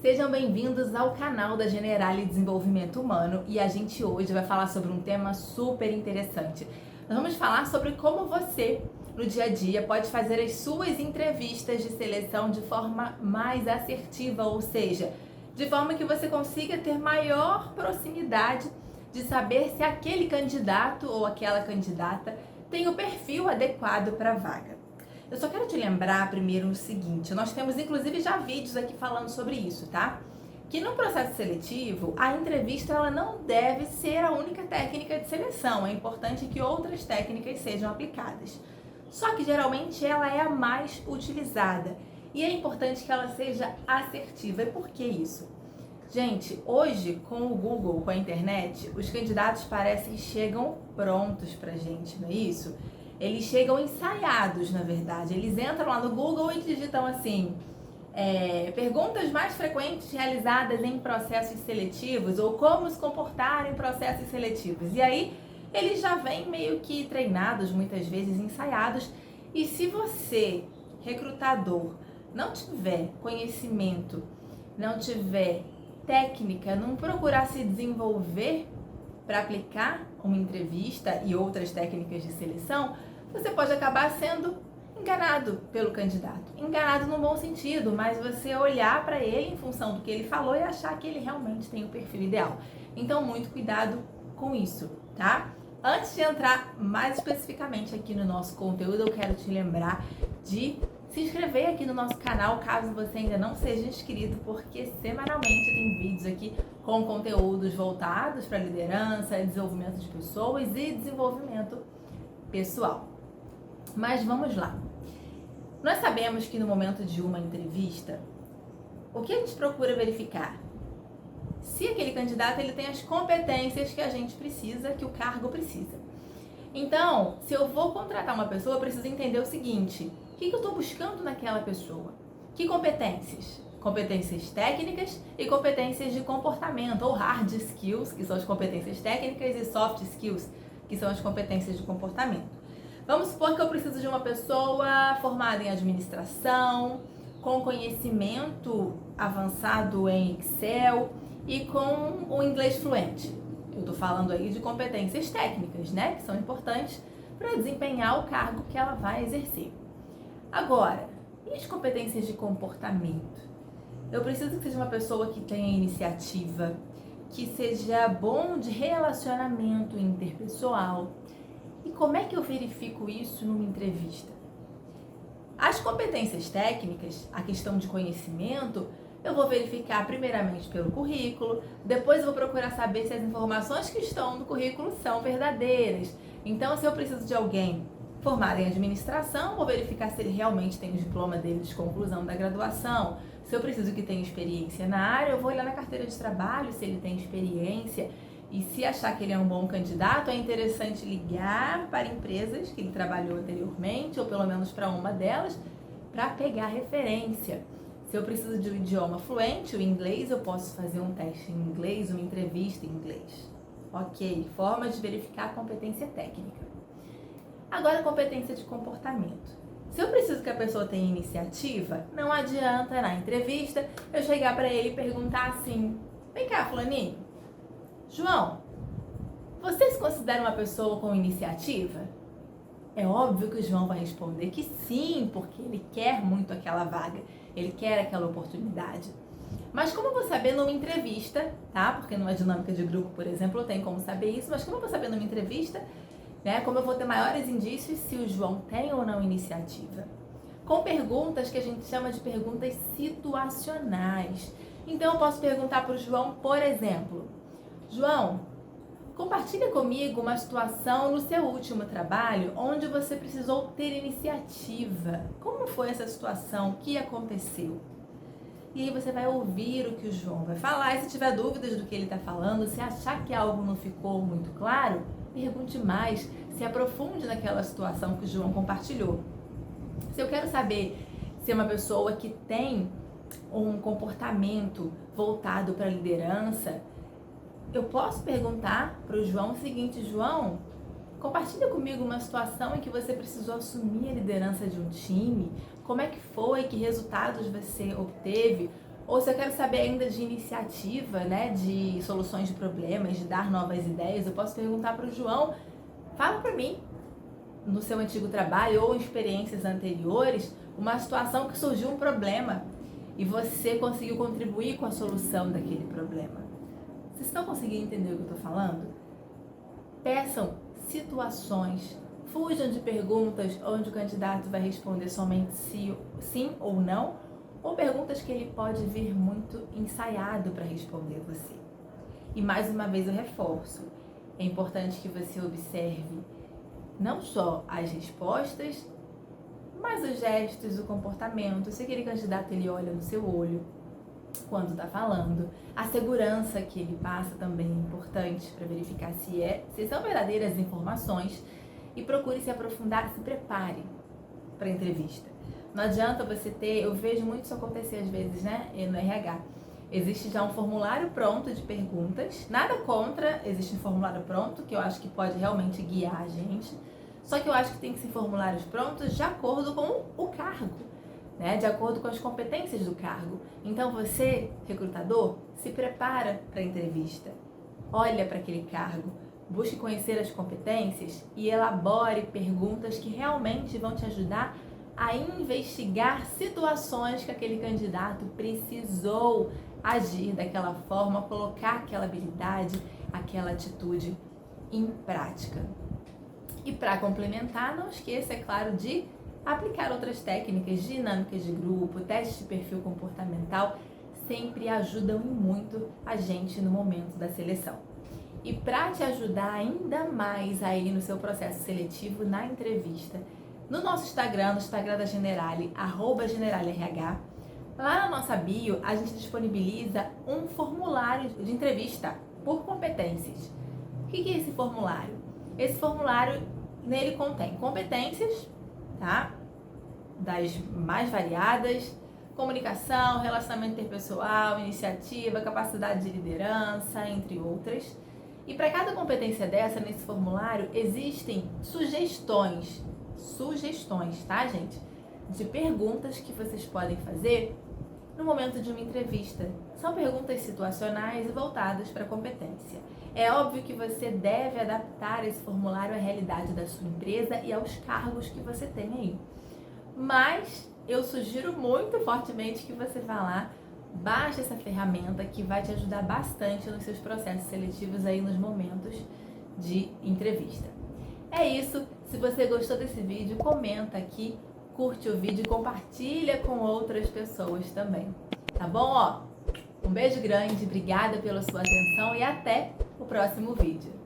Sejam bem-vindos ao canal da Generali Desenvolvimento Humano e a gente hoje vai falar sobre um tema super interessante. Nós vamos falar sobre como você, no dia a dia, pode fazer as suas entrevistas de seleção de forma mais assertiva, ou seja, de forma que você consiga ter maior proximidade de saber se aquele candidato ou aquela candidata tem o perfil adequado para a vaga. Eu só quero te lembrar primeiro o seguinte, nós temos inclusive já vídeos aqui falando sobre isso, tá? Que no processo seletivo, a entrevista ela não deve ser a única técnica de seleção, é importante que outras técnicas sejam aplicadas. Só que geralmente ela é a mais utilizada e é importante que ela seja assertiva. E por que isso? Gente, hoje com o Google, com a internet, os candidatos parecem que chegam prontos pra gente, não é isso? Eles chegam ensaiados, na verdade. Eles entram lá no Google e digitam assim, perguntas mais frequentes realizadas em processos seletivos ou como se comportar em processos seletivos. E aí, eles já vêm meio que treinados, muitas vezes ensaiados. E se você, recrutador, não tiver conhecimento, não tiver técnica, não procurar se desenvolver para aplicar uma entrevista e outras técnicas de seleção, você pode acabar sendo enganado pelo candidato. Enganado no bom sentido, mas você olhar para ele em função do que ele falou e achar que ele realmente tem o perfil ideal. Então, muito cuidado com isso, tá? Antes de entrar mais especificamente aqui no nosso conteúdo, eu quero te lembrar de se inscrever aqui no nosso canal, caso você ainda não seja inscrito, porque semanalmente tem vídeos aqui com conteúdos voltados para liderança, desenvolvimento de pessoas e desenvolvimento pessoal. Mas vamos lá. Nós sabemos que no momento de uma entrevista, o que a gente procura verificar? Se aquele candidato ele tem as competências que a gente precisa, que o cargo precisa. Então, se eu vou contratar uma pessoa, eu preciso entender o seguinte: o que eu estou buscando naquela pessoa? Que competências? Competências técnicas e competências de comportamento, ou hard skills, que são as competências técnicas, e soft skills, que são as competências de comportamento. Vamos supor que eu preciso de uma pessoa formada em administração, com conhecimento avançado em Excel e com o inglês fluente. Eu estou falando aí de competências técnicas, né? Que são importantes para desempenhar o cargo que ela vai exercer. Agora, e as competências de comportamento? Eu preciso que seja uma pessoa que tenha iniciativa, que seja bom de relacionamento interpessoal. E como é que eu verifico isso numa entrevista? As competências técnicas, a questão de conhecimento, eu vou verificar primeiramente pelo currículo, depois eu vou procurar saber se as informações que estão no currículo são verdadeiras. Então, se eu preciso de alguém formado em administração, vou verificar se ele realmente tem o diploma dele de conclusão da graduação. Se eu preciso que tenha experiência na área, eu vou olhar na carteira de trabalho se ele tem experiência. E se achar que ele é um bom candidato, é interessante ligar para empresas que ele trabalhou anteriormente, ou pelo menos para uma delas, para pegar referência. Se eu preciso de um idioma fluente, o inglês, eu posso fazer um teste em inglês, uma entrevista em inglês. Ok, forma de verificar a competência técnica. Agora, competência de comportamento. Se eu preciso que a pessoa tenha iniciativa, não adianta na entrevista eu chegar para ele e perguntar assim: vem cá, fulaninho, João, você se considera uma pessoa com iniciativa? É óbvio que o João vai responder que sim, porque ele quer muito aquela vaga, ele quer aquela oportunidade. Mas como eu vou saber numa entrevista, tá? Porque numa dinâmica de grupo, por exemplo, eu tenho como saber isso, mas como eu vou saber numa entrevista, né? Como eu vou ter maiores indícios se o João tem ou não iniciativa? Com perguntas que a gente chama de perguntas situacionais. Então eu posso perguntar para o João, por exemplo: João, compartilha comigo uma situação no seu último trabalho onde você precisou ter iniciativa. Como foi essa situação? O que aconteceu? E aí você vai ouvir o que o João vai falar, e se tiver dúvidas do que ele está falando, se achar que algo não ficou muito claro, pergunte mais, se aprofunde naquela situação que o João compartilhou. Se eu quero saber se é uma pessoa que tem um comportamento voltado para a liderança, eu posso perguntar para o João o seguinte: João, compartilha comigo uma situação em que você precisou assumir a liderança de um time. Como é que foi? Que resultados você obteve? Ou se eu quero saber ainda de iniciativa, né, de soluções de problemas, de dar novas ideias, eu posso perguntar para o João, fala para mim, no seu antigo trabalho ou experiências anteriores, uma situação que surgiu um problema e você conseguiu contribuir com a solução daquele problema. Vocês estão conseguindo entender o que eu estou falando? Peçam situações, fujam de perguntas onde o candidato vai responder somente sim ou não, ou perguntas que ele pode vir muito ensaiado para responder você. E mais uma vez eu reforço, é importante que você observe não só as respostas, mas os gestos, o comportamento, se aquele candidato ele olha no seu olho quando está falando, a segurança que ele passa também é importante para verificar se são verdadeiras informações, e procure se aprofundar, se prepare para a entrevista. Não adianta você ter, eu vejo muito isso acontecer às vezes, né, no RH. Existe já um formulário pronto de perguntas, nada contra, existe um formulário pronto que eu acho que pode realmente guiar a gente, só que eu acho que tem que ser formulários prontos de acordo com o cargo, né, de acordo com as competências do cargo. Então você, recrutador, se prepara para a entrevista, olha para aquele cargo, busque conhecer as competências e elabore perguntas que realmente vão te ajudar a investigar situações que aquele candidato precisou agir daquela forma, colocar aquela habilidade, aquela atitude em prática. E para complementar, não esqueça, é claro, de aplicar outras técnicas, dinâmicas de grupo, testes de perfil comportamental, sempre ajudam muito a gente no momento da seleção. E para te ajudar ainda mais aí no seu processo seletivo, na entrevista, no nosso Instagram, no Instagram da Generali, @GeneraliRH, lá na nossa bio, a gente disponibiliza um formulário de entrevista por competências. O que é esse formulário? Esse formulário, nele contém competências, tá? Das mais variadas, comunicação, relacionamento interpessoal, iniciativa, capacidade de liderança, entre outras. E para cada competência dessa, nesse formulário, existem sugestões, tá, gente? De perguntas que vocês podem fazer no momento de uma entrevista. São perguntas situacionais e voltadas para a competência. É óbvio que você deve adaptar esse formulário à realidade da sua empresa e aos cargos que você tem aí. Mas eu sugiro muito fortemente que você vá lá, baixe essa ferramenta que vai te ajudar bastante nos seus processos seletivos aí nos momentos de entrevista. É isso. Se você gostou desse vídeo, comenta aqui, curte o vídeo e compartilha com outras pessoas também. Tá bom? Ó, um beijo grande, obrigada pela sua atenção e até o próximo vídeo.